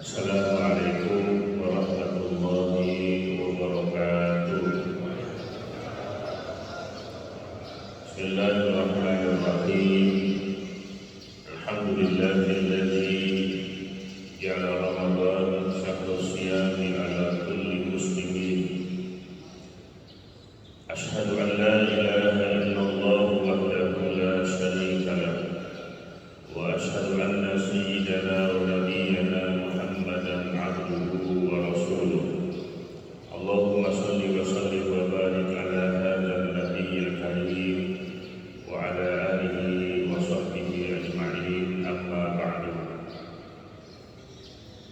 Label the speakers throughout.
Speaker 1: Assalamualaikum warahmatullahi wabarakatuh. Bismillahirrahmanirrahim. Alhamdulillahilladzi ja'ala Ramadan syahrul siyami ala kulli muslimin. Asyhadu an la ilaha illallah wahdahu la syarika lah wa asyhadu anna sayyidana wa nabiyyana Muhammadan abduhu wa rasuluh. Allahumma shalli wa sallim wa barik ala hadzal nabiyyil karim wa ala alihi wa sahbihi ajma'in, amma ba'du.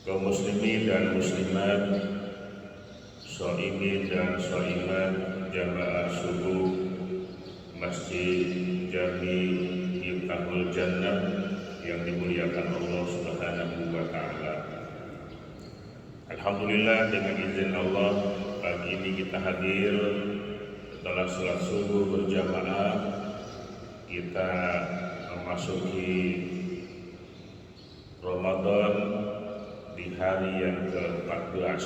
Speaker 1: Kaum muslimin dan muslimat, shaimin dan shaimat jamaah subuh Masjid Jami Miftahul Jannah yang dimuliakan Allah Subhanahu wa taala. Alhamdulillah, dengan izin Allah pagi ini kita hadir setelah salat subuh berjamaah. Kita memasuki Ramadan di hari yang ke-14.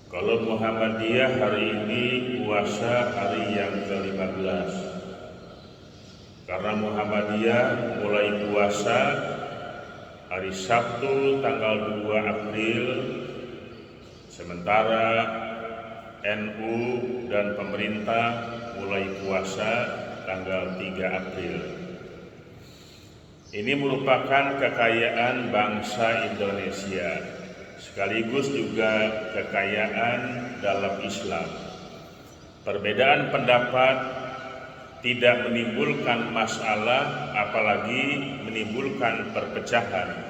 Speaker 1: Kalau Muhammadiyah hari ini puasa hari yang ke-15. Karena Muhammadiyah mulai puasa hari Sabtu tanggal 2 April, sementara NU dan pemerintah mulai puasa tanggal 3 April. Ini merupakan kekayaan bangsa Indonesia, sekaligus juga kekayaan dalam Islam. Perbedaan pendapat tidak menimbulkan masalah, apalagi menimbulkan perpecahan.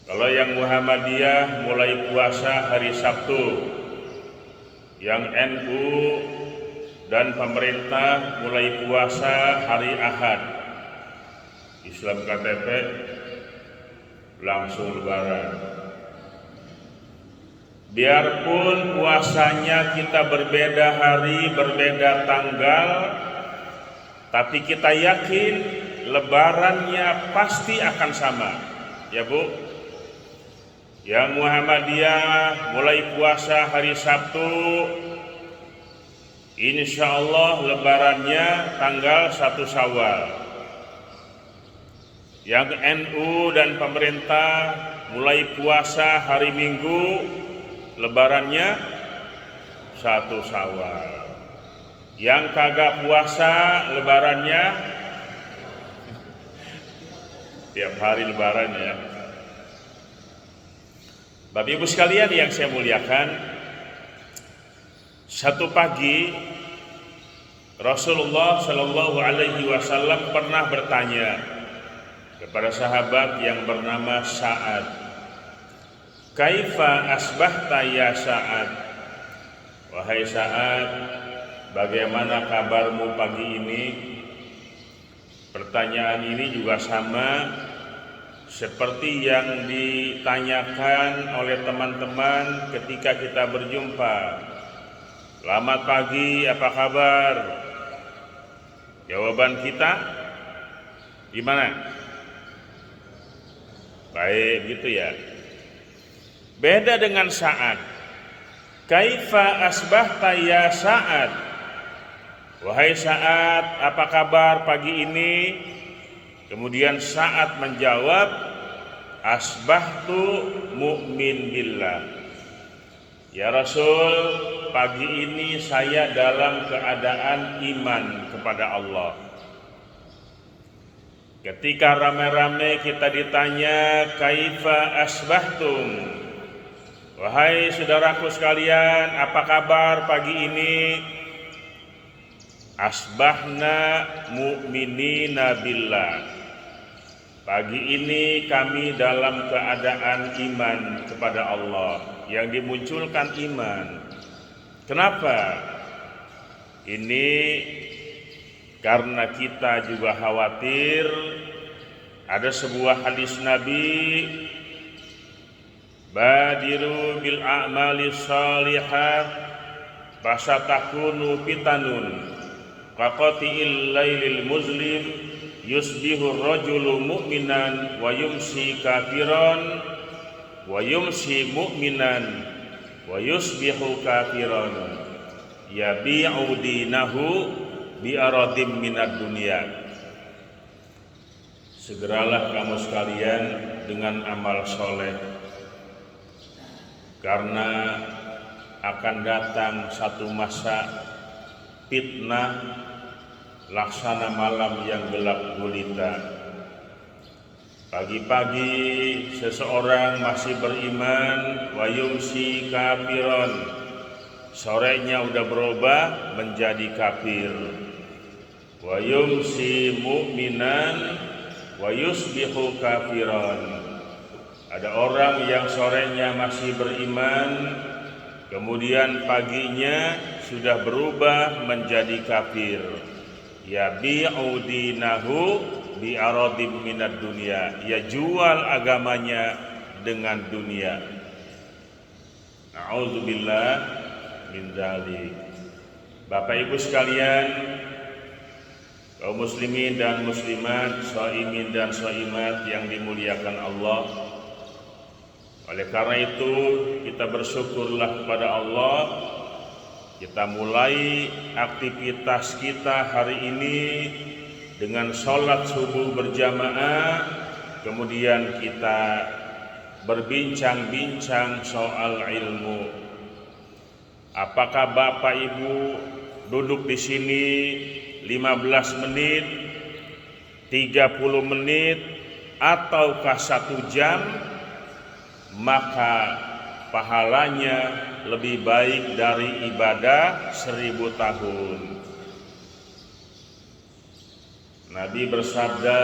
Speaker 1: Kalau yang Muhammadiyah mulai puasa hari Sabtu, yang NU dan pemerintah mulai puasa hari Ahad, Islam KTP langsung lebaran. Biarpun puasanya kita berbeda hari, berbeda tanggal, tapi kita yakin lebarannya pasti akan sama. Ya Bu, yang Muhammadiyah mulai puasa hari Sabtu, insya Allah lebarannya tanggal 1 Syawal. Yang NU dan pemerintah mulai puasa hari Minggu, lebarannya 1 Syawal. Yang kagak puasa lebarannya tiap hari lebarannya. Bapak Ibu sekalian yang saya muliakan, satu pagi Rasulullah Shallallahu Alaihi Wasallam pernah bertanya kepada sahabat yang bernama Sa'ad, "Kaifa asbahta ya Sa'ad?" Wahai Sa'ad, bagaimana kabarmu pagi ini? Pertanyaan ini juga sama seperti yang ditanyakan oleh teman-teman ketika kita berjumpa. Selamat pagi, apa kabar? Jawaban kita gimana? Baik, gitu ya. Beda dengan Sa'ad. Kaifa asbahta ya Sa'ad? Wahai Sa'ad, apa kabar pagi ini? Kemudian Sa'ad menjawab, asbahtu mu'min billah. Ya Rasul, pagi ini saya dalam keadaan iman kepada Allah. Ketika rame-rame kita ditanya, kaifa asbahtum? Wahai saudaraku sekalian, apa kabar pagi ini? Asbahna mu'minina billah. Pagi ini kami dalam keadaan iman kepada Allah. Yang dimunculkan iman. Kenapa? Ini karena kita juga khawatir ada sebuah hadis Nabi, badiru bil a'mali shalihah fasatakunu fitanun kaqati'il lailil muslim yusbihu rajulu mu'minan wa yumsi kafiran wa yumsi mu'minan wa yusbihu kafiran yabi'u dinahu bi aradim minad dunya. Segeralah kamu sekalian dengan amal soleh, karena akan datang satu masa fitnah laksana malam yang gelap gulita. Pagi-pagi seseorang masih beriman, wa yumsi kafiron, sorenya udah berubah menjadi kafir. Wa yumsi mu'minan wa yusbihu kafiron, ada orang yang sorenya masih beriman, kemudian paginya sudah berubah menjadi kafir. Yabi'u dinahu bi aradim minad dunya, ia jual agamanya dengan dunia. A'udzubillah min dzalik. Bapak Ibu sekalian, kaum muslimin dan muslimat, shaimin dan shaimat yang dimuliakan Allah. Oleh karena itu kita bersyukurlah kepada Allah. Kita mulai aktivitas kita hari ini dengan sholat subuh berjamaah. Kemudian kita berbincang-bincang soal ilmu. Apakah Bapak Ibu duduk di sini 15 menit, 30 menit, ataukah 1 jam, maka pahalanya lebih baik dari ibadah 1000 tahun. Nabi bersabda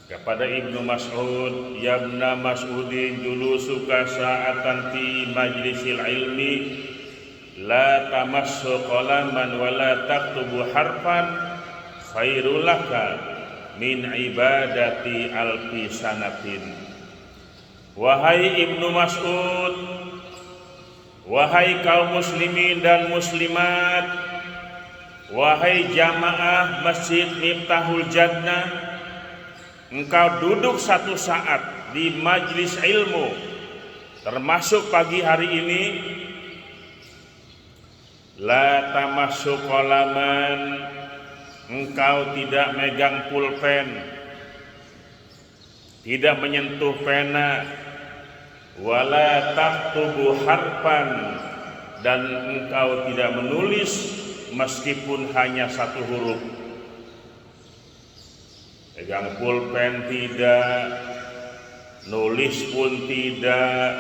Speaker 1: kepada Ibnu Mas'ud, "Ya Ibna Mas'udin, julusuka sa'atan fi majlisil ilmi la tamassu qalaman wa la taktubu harfan khairul laka min ibadati alfi sanatin." Wahai Ibnu Mas'ud, wahai kaum muslimin dan muslimat, wahai jamaah Masjid Miftahul Jannah, engkau duduk 1 saat di majlis ilmu, termasuk pagi hari ini, la tamassu qalaman, engkau tidak megang pulpen, tidak menyentuh pena, wala taktubu harfan, dan engkau tidak menulis meskipun hanya 1 huruf. Pegang pulpen tidak, nulis pun tidak,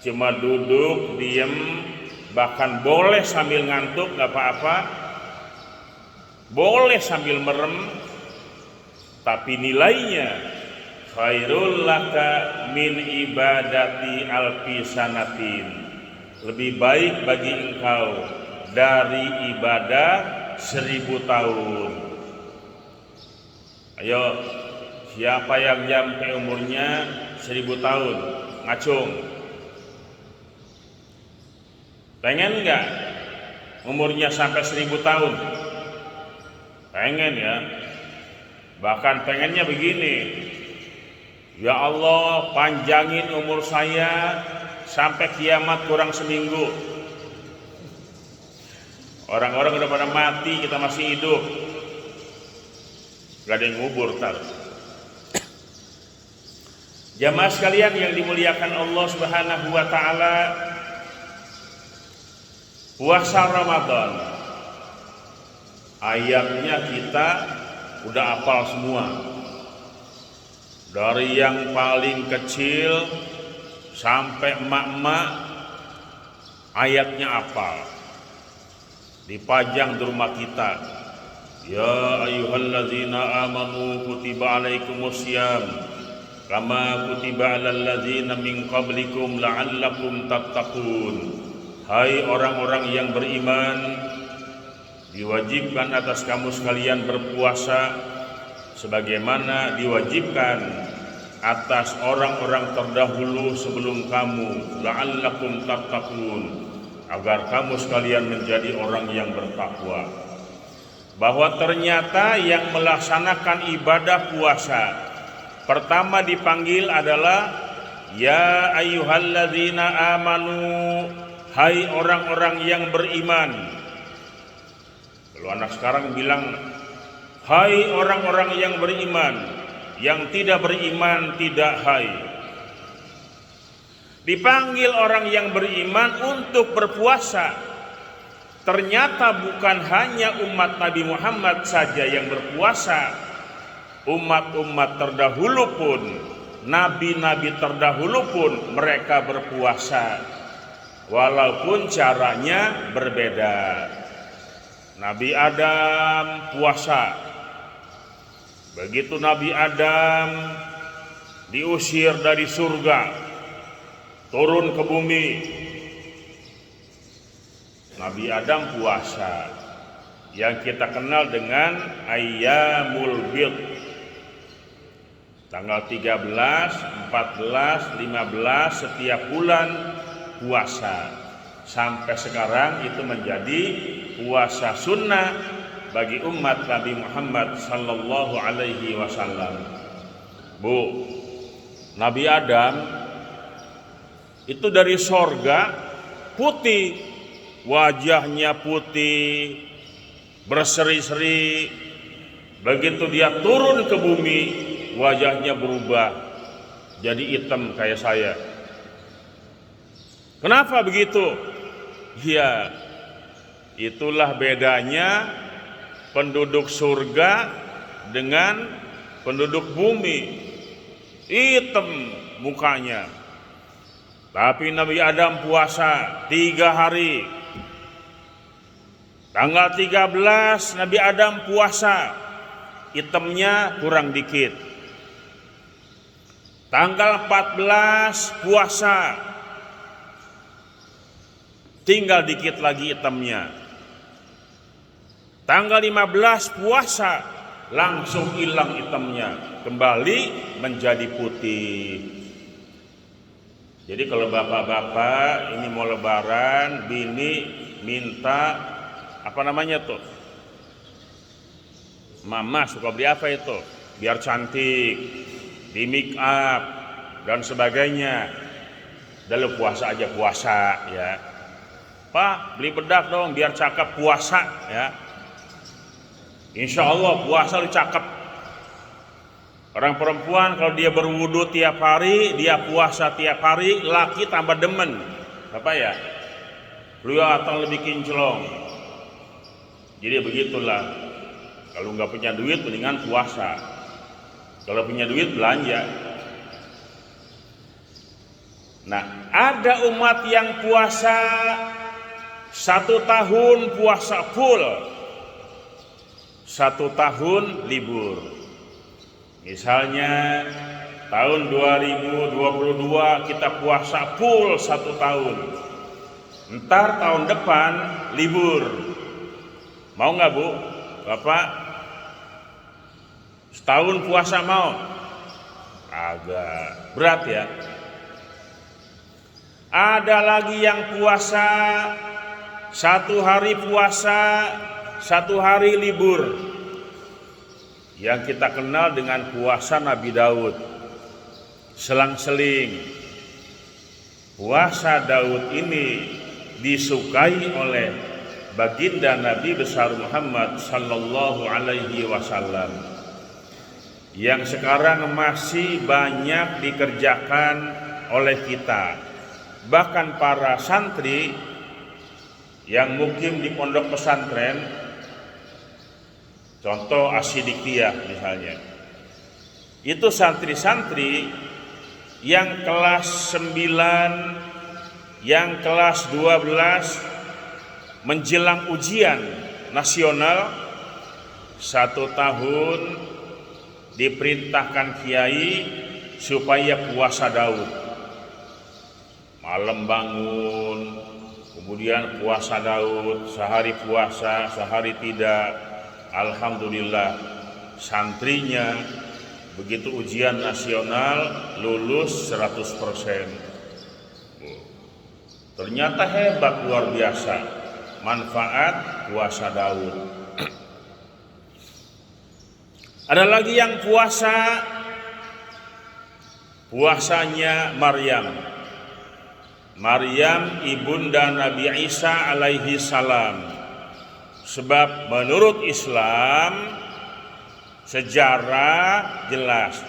Speaker 1: cuma duduk diam. Bahkan boleh sambil ngantuk, gak apa-apa, boleh sambil merem, tapi nilainya khairul laka min ibadati alfi sanatin, lebih baik bagi engkau dari ibadah 1000 tahun. Ayo, siapa yang nyampe umurnya 1000 tahun? Ngacung. Pengen nggak umurnya sampai 1000 tahun? Pengen ya. Bahkan pengennya begini, ya Allah, panjangin umur saya sampai kiamat kurang seminggu. Orang-orang udah pada mati, kita masih hidup, gak ada yang ngubur tar. Jamaah sekalian yang dimuliakan Allah Subhanahu wa taala, puasa Ramadan, ayatnya kita udah hafal semua. Dari yang paling kecil sampai emak-emak, ayatnya hafal, dipajang di rumah kita. Ya ayyuhalladzina amanu kutiba alaikumussyam kama kutiba alal ladzina min qablikum la'allakum tattaqun. Hai orang-orang yang beriman, diwajibkan atas kamu sekalian berpuasa sebagaimana diwajibkan atas orang-orang terdahulu sebelum kamu, la'allakum tattaqun, agar kamu sekalian menjadi orang yang bertakwa. bahwa ternyata yang melaksanakan ibadah puasa pertama dipanggil adalah ya ayyuhalladzina amanu, hai orang-orang yang beriman. Kalau anak sekarang bilang hai orang-orang yang beriman, yang tidak beriman tidak hai. Dipanggil orang yang beriman untuk berpuasa. Ternyata bukan hanya umat Nabi Muhammad saja yang berpuasa. Umat-umat terdahulu pun, nabi-nabi terdahulu pun mereka berpuasa. Walaupun caranya berbeda. Nabi Adam puasa. Begitu Nabi Adam diusir dari surga, turun ke bumi, Nabi Adam puasa yang kita kenal dengan Ayyamul Bid. Tanggal 13, 14, 15 setiap bulan puasa. Sampai sekarang itu menjadi puasa sunnah bagi umat Nabi Muhammad sallallahu alaihi wasallam. Bu, Nabi Adam itu dari sorga putih, wajahnya putih, berseri-seri. Begitu dia turun ke bumi, wajahnya berubah jadi hitam kayak saya. Kenapa begitu? Ya, itulah bedanya penduduk surga dengan penduduk bumi. Hitam mukanya. Tapi Nabi Adam puasa 3 hari. Tanggal 13 Nabi Adam puasa, hitamnya kurang dikit. Tanggal 14 puasa, tinggal dikit lagi hitamnya. Tanggal 15 puasa, langsung hilang hitamnya, kembali menjadi putih. Jadi kalau bapak-bapak ini mau lebaran, bini minta apa namanya tuh? Mama suka beli apa itu? Biar cantik, di make up dan sebagainya. Dalam puasa aja puasa ya. Pak, beli bedak dong biar cakep puasa ya. Insya Allah puasa lu cakep. Orang perempuan kalau dia berwudu tiap hari, dia puasa tiap hari, laki tambah demen. Apa ya? Lu atau lebih kinclong. Jadi begitulah. Kalau nggak punya duit mendingan puasa. Kalau punya duit belanja. Nah, ada umat yang puasa 1 tahun puasa full, 1 tahun libur. Misalnya tahun 2022 kita puasa full 1 tahun. Ntar tahun depan libur. Mau nggak Bu? Bapak? Setahun puasa mau? Agak berat ya. Ada lagi yang puasa 1 hari puasa, 1 hari libur. Yang kita kenal dengan puasa Nabi Daud. Selang-seling. Puasa Daud ini disukai oleh baginda Nabi besar Muhammad sallallahu alaihi wasallam. Yang sekarang masih banyak dikerjakan oleh kita. Bahkan para santri yang mukim di pondok pesantren, contoh Asyidikiyah misalnya, itu santri-santri yang kelas 9, yang kelas 12 menjelang ujian nasional 1 tahun diperintahkan kiai supaya puasa Daud. Malam bangun, kemudian puasa Daud, sehari puasa, sehari tidak. Alhamdulillah santrinya begitu ujian nasional lulus 100%. Ternyata hebat, luar biasa manfaat puasa Daud. Ada lagi yang puasanya Maryam. Maryam ibunda Nabi Isa alaihi salam. Sebab menurut Islam sejarah jelas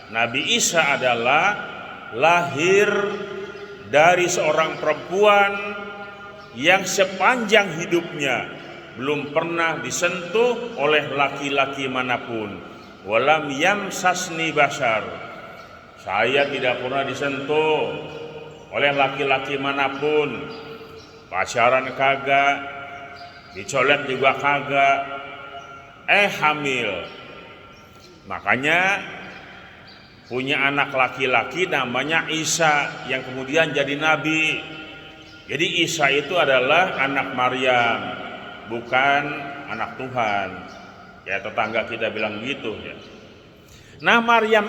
Speaker 1: Nabi Isa adalah lahir dari seorang perempuan yang sepanjang hidupnya belum pernah disentuh oleh laki-laki manapun. Walam yamsasni bashar. Saya tidak pernah disentuh oleh laki-laki manapun. Pacaran kagak, dicolek juga kagak. Hamil. Makanya punya anak laki-laki namanya Isa yang kemudian jadi nabi. Jadi Isa itu adalah anak Maryam, bukan anak Tuhan. Ya, tetangga kita bilang gitu ya. Nah, Maryam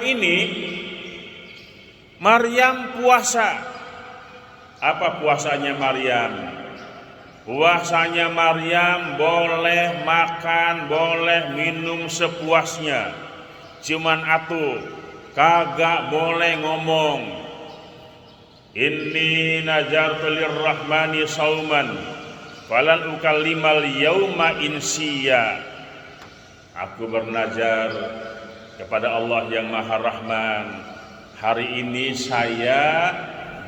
Speaker 1: puasa. Apa puasanya Maryam? Puasanya Maryam boleh makan, boleh minum sepuasnya. Cuman kagak boleh ngomong. Inni nazartu lirrahmani sauman falan ukallimal yauma insiya. Aku bernazar kepada Allah yang Maha Rahman, hari ini saya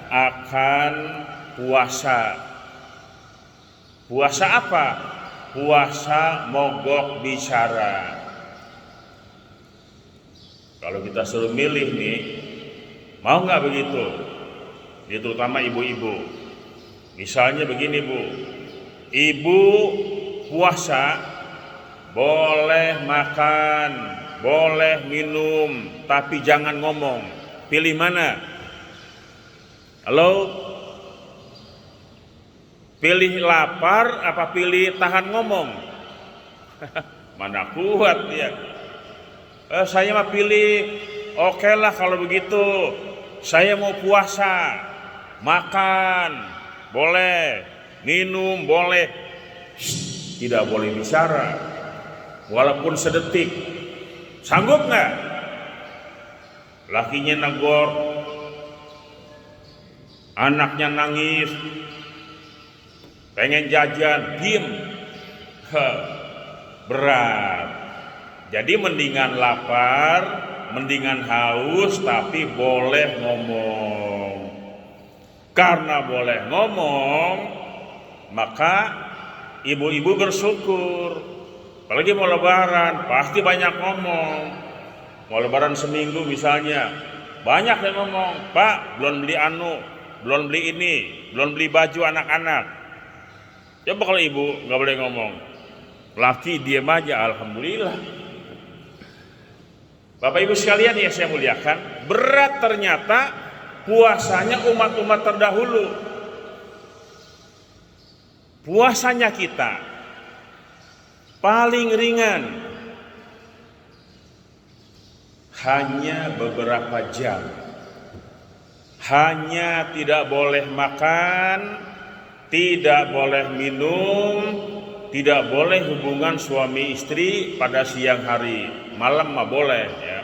Speaker 1: akan puasa. Puasa apa? Puasa mogok bicara. Kalau kita suruh milih nih, mau nggak begitu? Ini terutama ibu-ibu. Misalnya begini Bu, ibu puasa boleh makan, boleh minum, tapi jangan ngomong. Pilih mana? Halo? Pilih lapar apa pilih tahan ngomong? Mana kuat dia? Saya mah pilih oke lah kalau begitu. Saya mau puasa, makan boleh, minum boleh, tidak boleh bicara walaupun sedetik. Sanggup nggak? Lakinya negor, anaknya nangis, pengen jajan, diem, berat. Jadi mendingan lapar, mendingan haus, tapi boleh ngomong. Karena boleh ngomong, maka ibu-ibu bersyukur. Apalagi mau lebaran, pasti banyak ngomong. Mau lebaran seminggu misalnya, banyak yang ngomong, Pak, belum beli belum beli ini, belum beli baju anak-anak. Coba kalau ibu nggak boleh ngomong, laki diem aja, alhamdulillah. Bapak Ibu sekalian yang saya muliakan, berat ternyata puasanya umat-umat terdahulu. Puasanya kita paling ringan, hanya beberapa jam. Hanya tidak boleh makan, tidak boleh minum, tidak boleh hubungan suami istri pada siang hari. Malam mah boleh ya.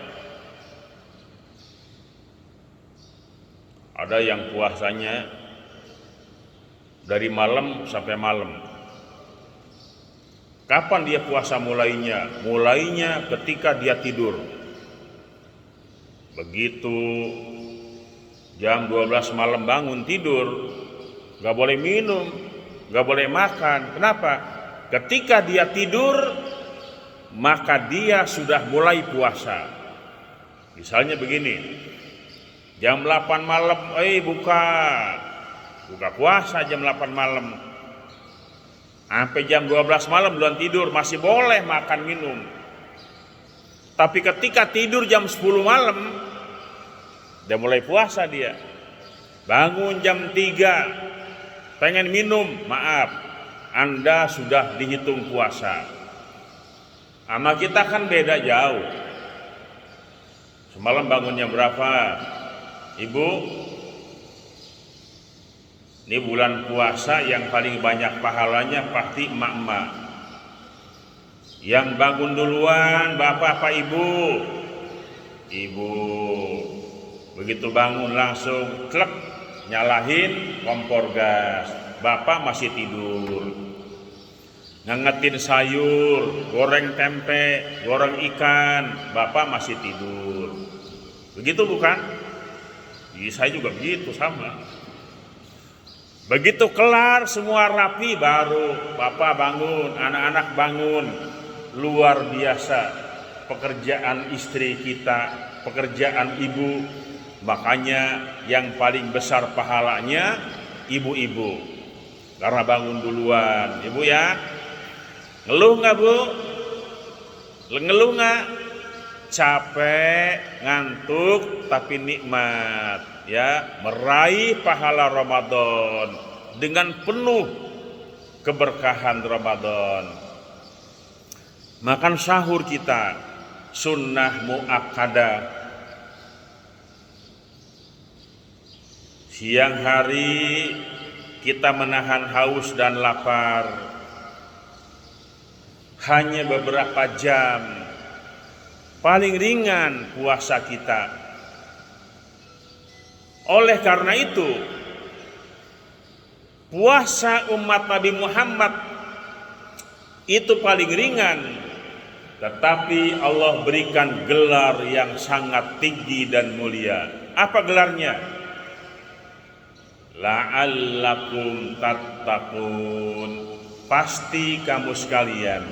Speaker 1: Ada yang puasanya dari malam sampai malam. Kapan dia puasa mulainya? Mulainya ketika dia tidur. Begitu jam 12 malam bangun tidur, gak boleh minum, gak boleh makan. Kenapa? Ketika dia tidur, maka dia sudah mulai puasa. Misalnya begini, jam 8 malam, buka puasa jam 8 malam. Sampai jam 12 malam belum tidur, masih boleh makan minum. Tapi ketika tidur jam 10 malam, dia mulai puasa dia. Bangun jam 3, pengen minum, maaf, Anda sudah dihitung puasa. Sama kita kan beda jauh. Semalam bangunnya berapa? Ibu, ini bulan puasa yang paling banyak pahalanya pasti emak-emak. Yang bangun duluan bapak apa ibu? Ibu. Begitu bangun langsung klek nyalahin kompor gas. Bapak masih tidur. Ngangetin sayur, goreng tempe, goreng ikan, bapak masih tidur. Begitu bukan? Jadi saya juga begitu sama. Begitu kelar semua rapi baru bapak bangun, anak-anak bangun. Luar biasa pekerjaan istri kita, pekerjaan ibu. Makanya yang paling besar pahalanya ibu-ibu. Karena bangun duluan, ibu ya. Ngeluh nggak bu? Ngeluh nggak? Capek, ngantuk, tapi nikmat. Ya, meraih pahala Ramadan dengan penuh keberkahan Ramadan. Makan sahur kita sunnah muakkadah. Siang hari kita menahan haus dan lapar hanya beberapa jam. Paling ringan puasa kita. Oleh karena itu, puasa umat Nabi Muhammad itu paling ringan. Tetapi Allah berikan gelar yang sangat tinggi dan mulia. Apa gelarnya? La'allakum tattaqun. Pasti kamu sekalian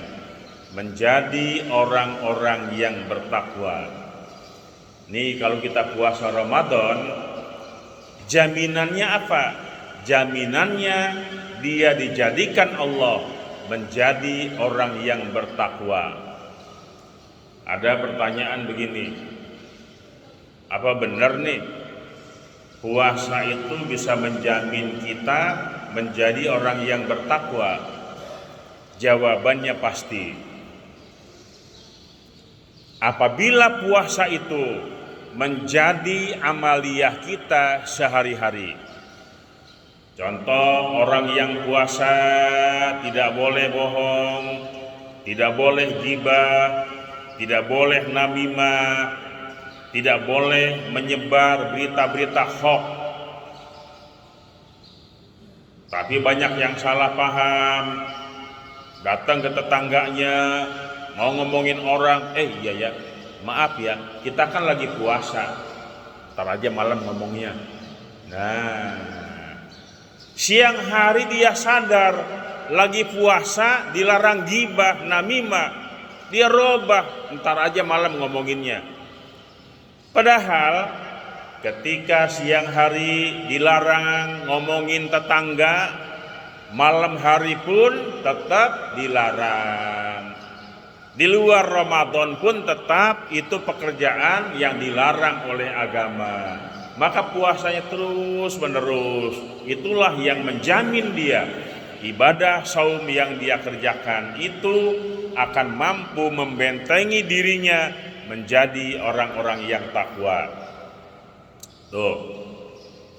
Speaker 1: menjadi orang-orang yang bertakwa. Nih kalau kita puasa Ramadan, jaminannya apa? Jaminannya dia dijadikan Allah menjadi orang yang bertakwa. Ada pertanyaan begini, apa benar nih puasa itu bisa menjamin kita menjadi orang yang bertakwa? Jawabannya pasti. Apabila puasa itu menjadi amaliyah kita sehari-hari. Contoh, orang yang puasa tidak boleh bohong, tidak boleh gibah, tidak boleh namimah, tidak boleh menyebar berita-berita hoax. Tapi banyak yang salah paham, datang ke tetangganya, mau ngomongin orang, iya ya, maaf ya, kita kan lagi puasa, ntar aja malam ngomongnya. Nah, siang hari dia sadar, lagi puasa dilarang gibah, namimah, dia robah, ntar aja malam ngomonginnya. Padahal ketika siang hari dilarang ngomongin tetangga, malam hari pun tetap dilarang. Di luar Ramadan pun tetap itu pekerjaan yang dilarang oleh agama. Maka puasanya terus menerus. Itulah yang menjamin dia ibadah saum yang dia kerjakan itu akan mampu membentengi dirinya menjadi orang-orang yang takwa. Tuh,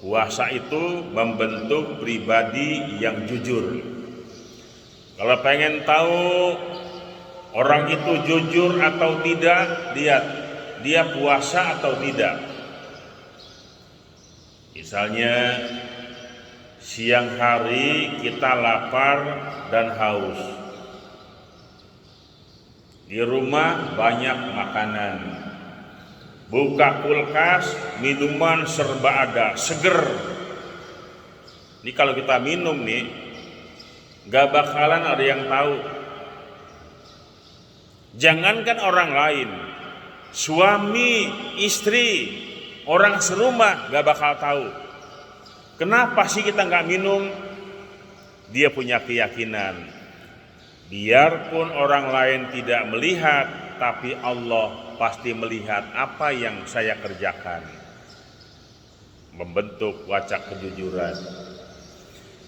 Speaker 1: puasa itu membentuk pribadi yang jujur. Kalau pengen tahu orang itu jujur atau tidak, lihat dia puasa atau tidak. Misalnya siang hari kita lapar dan haus. Di rumah banyak makanan. Buka kulkas, minuman serba ada, seger. Ini kalau kita minum nih, gak bakalan ada yang tahu. Jangankan orang lain, suami, istri, orang serumah gak bakal tahu. Kenapa sih kita gak minum? Dia punya keyakinan, biarpun orang lain tidak melihat, tapi Allah pasti melihat apa yang saya kerjakan. Membentuk wacak kejujuran,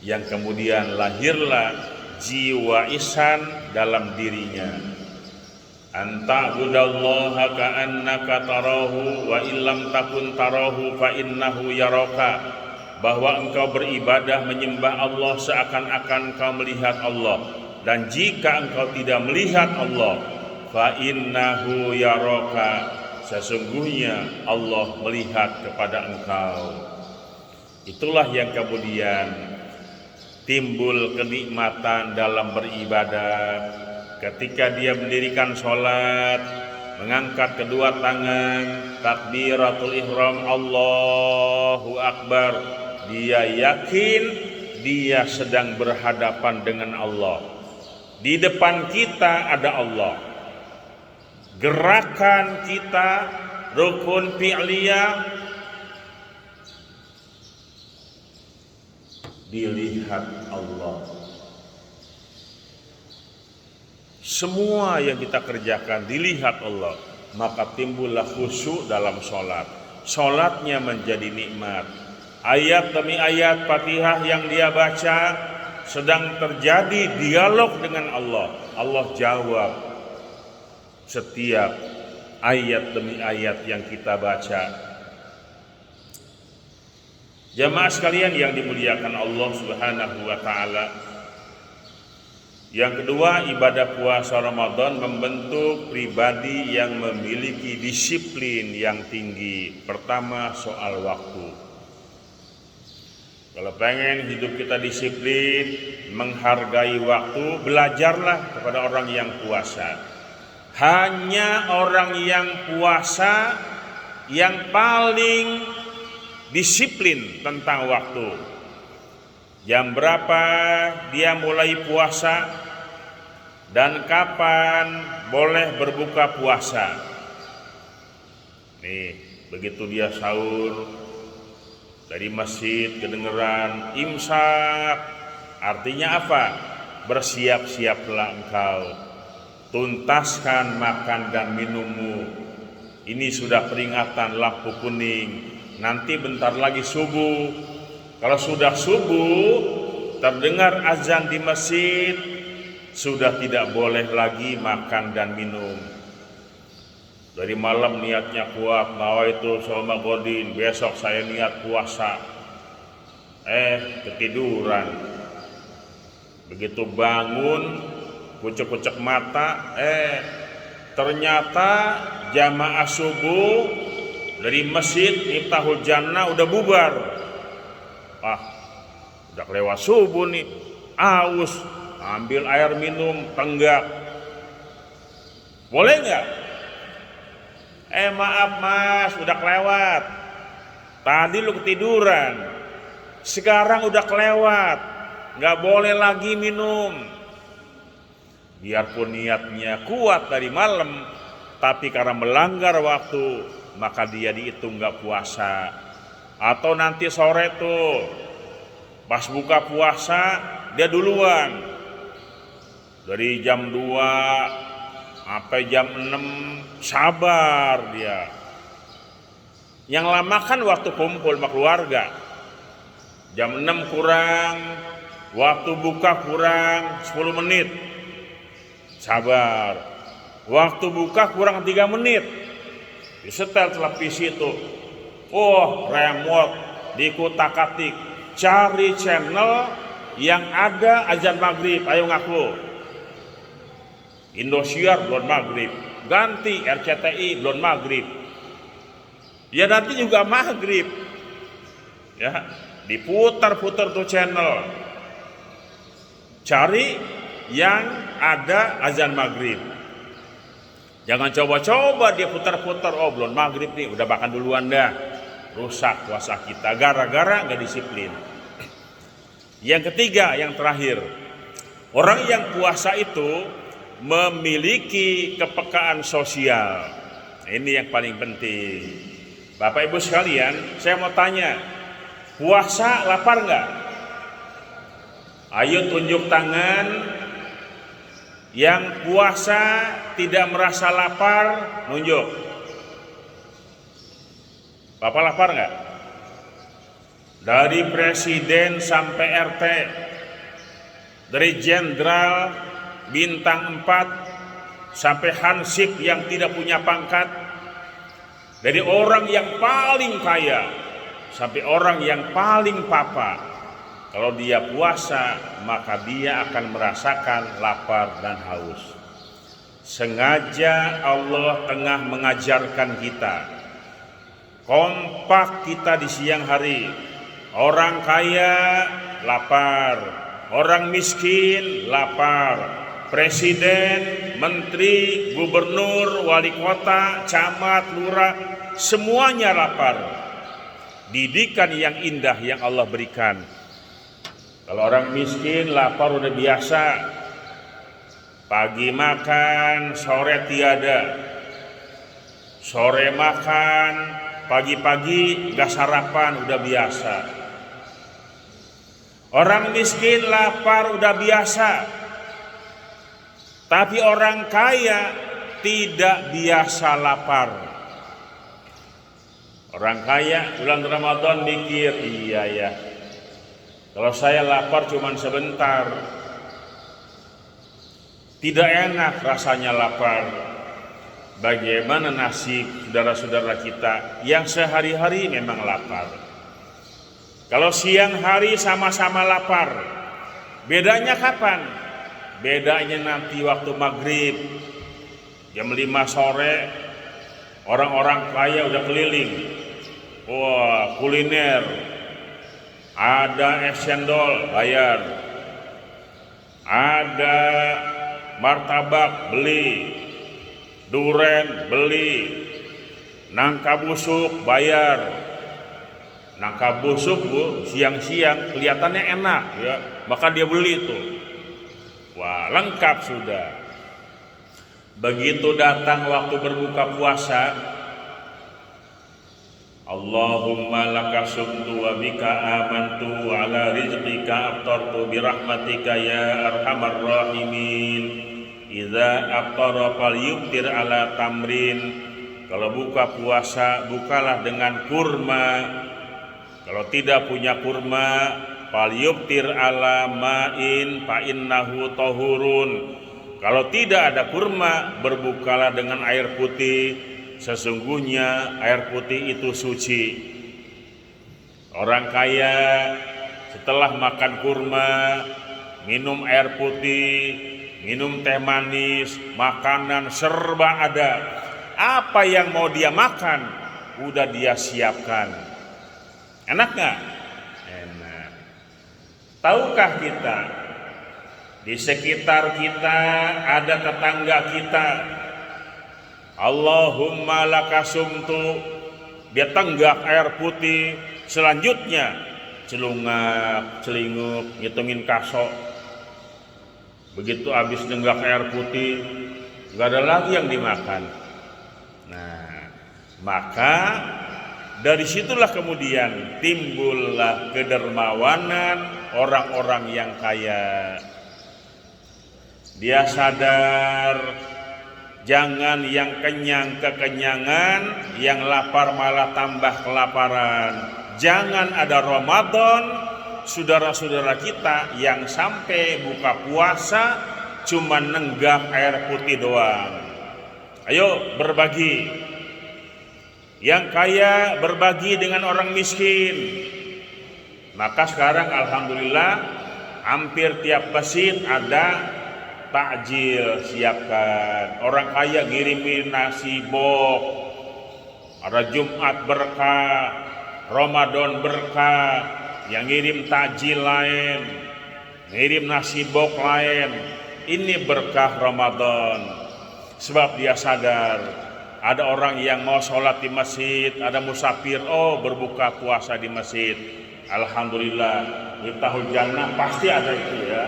Speaker 1: yang kemudian lahirlah jiwa ihsan dalam dirinya. Anta'budallaha ka'annaka tarahu wa illam takun tarahu fa innahu yaraka. Bahwa engkau beribadah menyembah Allah seakan-akan kau melihat Allah. Dan jika engkau tidak melihat Allah, fa innahu yaraka, sesungguhnya Allah melihat kepada engkau. Itulah yang kemudian timbul kenikmatan dalam beribadah ketika dia mendirikan sholat, mengangkat kedua tangan, takbiratul ihram, Allahu Akbar. Dia yakin dia sedang berhadapan dengan Allah. Di depan kita ada Allah. Gerakan kita, rukun fi'liyah, dilihat Allah. Semua yang kita kerjakan dilihat Allah, maka timbullah khusyuk dalam sholat. Sholatnya menjadi nikmat. Ayat demi ayat Fatihah yang dia baca sedang terjadi dialog dengan Allah. Allah jawab setiap ayat demi ayat yang kita baca. Jamaah sekalian yang dimuliakan Allah Subhanahu wa taala. Yang kedua, ibadah puasa Ramadan membentuk pribadi yang memiliki disiplin yang tinggi. Pertama, soal waktu. Kalau pengen hidup kita disiplin, menghargai waktu, belajarlah kepada orang yang puasa. Hanya orang yang puasa yang paling disiplin tentang waktu. Jam berapa dia mulai puasa dan kapan boleh berbuka puasa. Nih, begitu dia sahur, dari masjid kedengeran imsak, artinya apa? Bersiap-siaplah engkau, tuntaskan makan dan minummu. Ini sudah peringatan lampu kuning. Nanti bentar lagi subuh. Kalau sudah subuh, terdengar azan di masjid, sudah tidak boleh lagi makan dan minum. Dari malam niatnya kuat, nawaitu shauma godin, besok saya niat puasa. Ketiduran. Begitu bangun, kucek-kucek mata, ternyata jamaah subuh dari masjid Miftahul Jannah udah bubar. Udah lewat subuh nih, aus, ambil air minum, tenggak. Boleh nggak? Maaf mas, udah kelewat. Tadi lu ketiduran, sekarang udah kelewat, nggak boleh lagi minum. Biarpun niatnya kuat dari malam, tapi karena melanggar waktu, maka dia dihitung nggak puasa. Atau nanti sore tuh, pas buka puasa, dia duluan. Dari jam 2 sampai jam 6 sabar dia. Yang lama kan waktu kumpul sama keluarga. Jam 6 kurang, waktu buka kurang 10 menit. Sabar. Waktu buka kurang 3 menit. Disetel televisi itu. Remote dikutak-atik. Cari channel yang ada azan maghrib. Ayo ngaku. Indosiar belum maghrib, ganti RCTI belum maghrib. Ya nanti juga maghrib. Ya, diputar-putar tuh channel. Cari yang ada azan maghrib. Jangan coba-coba dia putar-putar, belum maghrib nih, udah makan duluan dah. Rusak puasa kita gara-gara nggak disiplin. Yang ketiga, yang terakhir, orang yang puasa itu memiliki kepekaan sosial. Ini yang paling penting. Bapak Ibu sekalian, saya mau tanya, puasa lapar nggak? Ayo tunjuk tangan yang puasa tidak merasa lapar, nunjuk. Bapak lapar nggak? Dari presiden sampai RT, dari jenderal bintang 4 sampai hansip yang tidak punya pangkat, dari orang yang paling kaya sampai orang yang paling papa,
Speaker 2: Kalau dia puasa, maka dia akan merasakan lapar dan haus. Sengaja Allah tengah mengajarkan kita, kompak kita di siang hari. Orang kaya lapar, orang miskin lapar, presiden, menteri, gubernur, wali kota, camat, lurah, semuanya lapar. Didikan yang indah yang Allah berikan. Kalau orang miskin lapar udah biasa, pagi makan, sore tiada, sore makan, pagi-pagi gak sarapan udah biasa. Orang miskin lapar udah biasa, tapi orang kaya tidak biasa lapar. Orang kaya bulan Ramadan mikir, iya ya, kalau saya lapar cuma sebentar, tidak enak rasanya lapar. Bagaimana nasib saudara-saudara kita yang sehari-hari memang lapar? Kalau siang hari sama-sama lapar, bedanya kapan? Bedanya nanti waktu maghrib, jam 5 sore, orang-orang kaya udah keliling. Wah, kuliner. Ada es cendol, bayar. Ada martabak, beli. Duren, beli. Nangka busuk, bayar. Nangka busuk, Bu, siang-siang kelihatannya enak ya, maka dia beli tuh. Wah, lengkap sudah. Begitu datang waktu berbuka puasa, Allahumma laka sumtu wa bika amantu wa ala rizqika aftartu birahmatika ya arhamar rahimin. Idza aftara falyuftir ala tamrin. Kalau buka puasa, bukalah dengan kurma. Kalau tidak punya kurma, falyuftir ala ma'in fa innahu tahurun. Kalau tidak ada kurma, berbukalah dengan air putih. Sesungguhnya air putih itu suci. Orang kaya setelah makan kurma, minum air putih, minum teh manis, makanan serba ada. Apa yang mau dia makan, udah dia siapkan. Enak gak? Enak. Tahukah kita, di sekitar kita ada tetangga kita, Allahumma laka sumtu, dia tenggak air putih, selanjutnya celungak, celinguk, ngitungin kaso. Begitu habis nenggak air putih, gak ada lagi yang dimakan. Nah, maka dari situlah kemudian timbullah kedermawanan orang-orang yang kaya. Dia sadar, jangan yang kenyang kekenyangan, yang lapar malah tambah kelaparan. Jangan ada Ramadan, saudara-saudara kita yang sampai buka puasa cuma nenggak air putih doang. Ayo berbagi. Yang kaya berbagi dengan orang miskin. Maka sekarang alhamdulillah hampir tiap masjid ada takjil, siapkan. Orang kaya ngirimin nasi bok. Ada Jumat berkah, Ramadan berkah, yang ngirim takjil lain, ngirim nasi bok lain. Ini berkah Ramadan. Sebab dia sadar, ada orang yang mau sholat di masjid, ada musafir, oh berbuka puasa di masjid. Alhamdulillah, Miftahul Jannah pasti ada itu ya.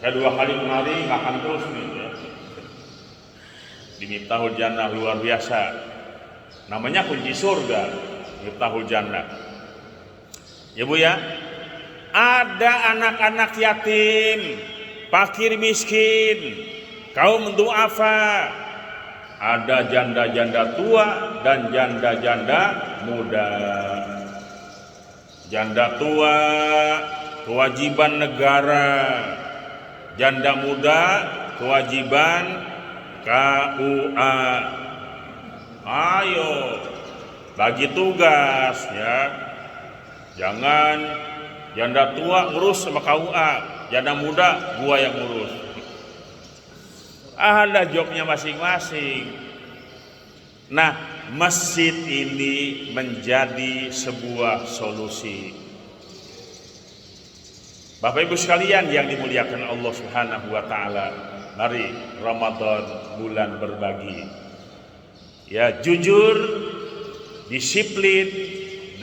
Speaker 2: Saya 2 kali kemari makan terus nih ya. Di Miftahul Jannah luar biasa. Namanya kunci surga, Miftahul Jannah. Ya Bu ya, ada anak-anak yatim, fakir miskin, kaum duafa, ada janda-janda tua dan janda-janda muda. Janda tua kewajiban negara, janda muda kewajiban KUA. Ayo bagi tugas ya, jangan janda tua ngurus sama KUA, janda muda gua yang ngurus. Ada jobnya masing-masing. Nah, masjid ini menjadi sebuah solusi. Bapak Ibu sekalian yang dimuliakan Allah Subhanahu wa taala, mari Ramadan bulan berbagi. Ya, jujur, disiplin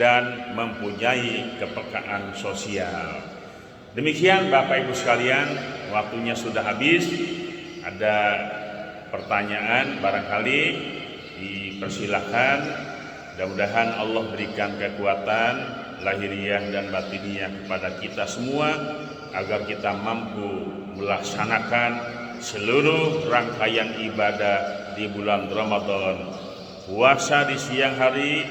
Speaker 2: dan mempunyai kepekaan sosial. Demikian Bapak Ibu sekalian, waktunya sudah habis. Ada pertanyaan barangkali dipersilahkan. Mudah-mudahan Allah berikan kekuatan lahiriah dan batiniah kepada kita semua agar kita mampu melaksanakan seluruh rangkaian ibadah di bulan Ramadan. Puasa di siang hari,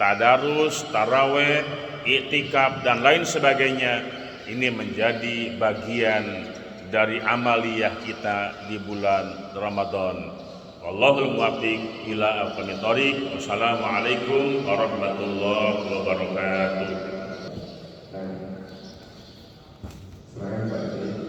Speaker 2: tadarus, taraweh, iktikaf dan lain sebagainya, ini menjadi bagian dari amaliyah kita di bulan Ramadan. Wallahul muwaffiq ila aqwamit thoriq. Wassalamualaikum warahmatullahi wabarakatuh.